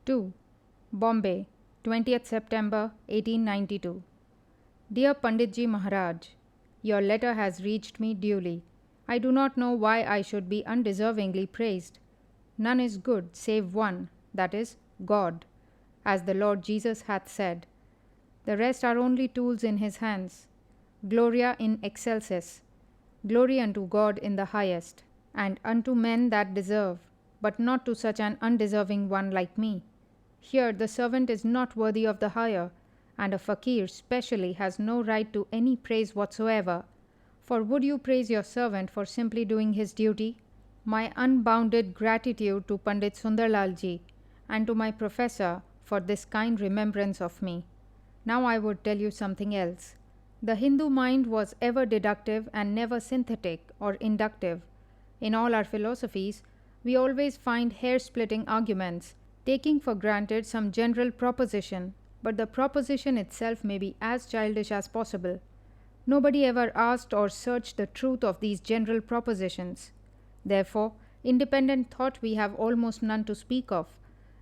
2. Bombay, 20th September 1892. Dear Panditji Maharaj, your letter has reached me duly. I do not know why I should be undeservingly praised. None is good save one, that is, God, as the Lord Jesus hath said. The rest are only tools in his hands. Gloria in excelsis. Glory unto God in the highest, and unto men that deserve, but not to such an undeserving one like me. Here the servant is not worthy of the hire, and a fakir specially has no right to any praise whatsoever. For would you praise your servant for simply doing his duty? My unbounded gratitude to Pandit Sundarlalji and to my professor for this kind remembrance of me. Now I would tell you something else. The Hindu mind was ever deductive and never synthetic or inductive. In all our philosophies, we always find hair-splitting arguments, taking for granted some general proposition, but the proposition itself may be as childish as possible. Nobody ever asked or searched the truth of these general propositions. Therefore, independent thought we have almost none to speak of,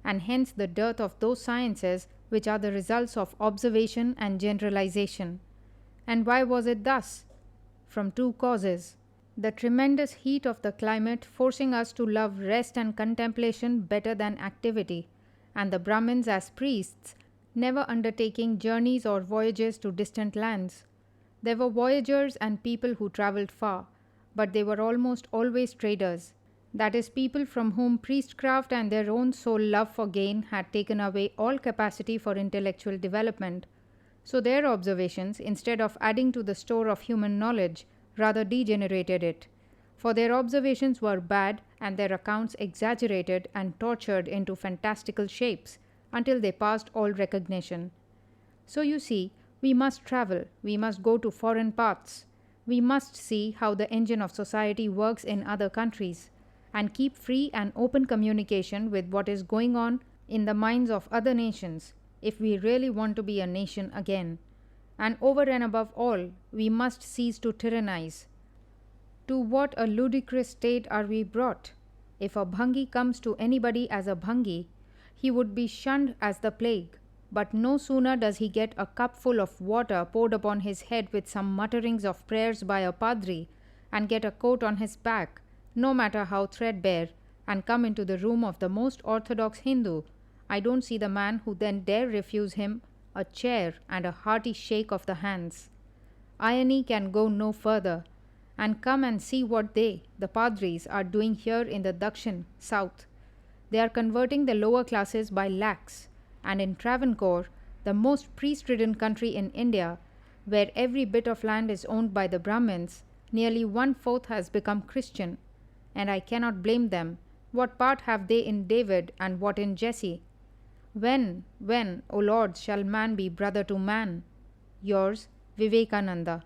and hence the dearth of those sciences which are the results of observation and generalization. And why was it thus? From two causes. The tremendous heat of the climate forcing us to love rest and contemplation better than activity, and the Brahmins as priests never undertaking journeys or voyages to distant lands. There were voyagers and people who travelled far, but they were almost always traders, that is, people from whom priestcraft and their own sole love for gain had taken away all capacity for intellectual development. So their observations, instead of adding to the store of human knowledge, rather degenerated it, for their observations were bad and their accounts exaggerated and tortured into fantastical shapes until they passed all recognition. So you see, we must travel, we must go to foreign parts, we must see how the engine of society works in other countries, and keep free and open communication with what is going on in the minds of other nations, if we really want to be a nation again. And over and above all, we must cease to tyrannize. To what a ludicrous state are we brought! If a bhangi comes to anybody as a bhangi, he would be shunned as the plague. But no sooner does he get a cupful of water poured upon his head with some mutterings of prayers by a padri, and get a coat on his back, no matter how threadbare, and come into the room of the most orthodox Hindu, I don't see the man who then dare refuse him a chair and a hearty shake of the hands. Irony can go no further, and come and see what they, the padris, are doing here in the Dakshin, south. They are converting the lower classes by lakhs, and in Travancore, the most priest-ridden country in India, where every bit of land is owned by the Brahmins, nearly 1/4 has become Christian, and I cannot blame them. What part have they in David and what in Jesse? When, O Lord, shall man be brother to man? Yours, Vivekananda.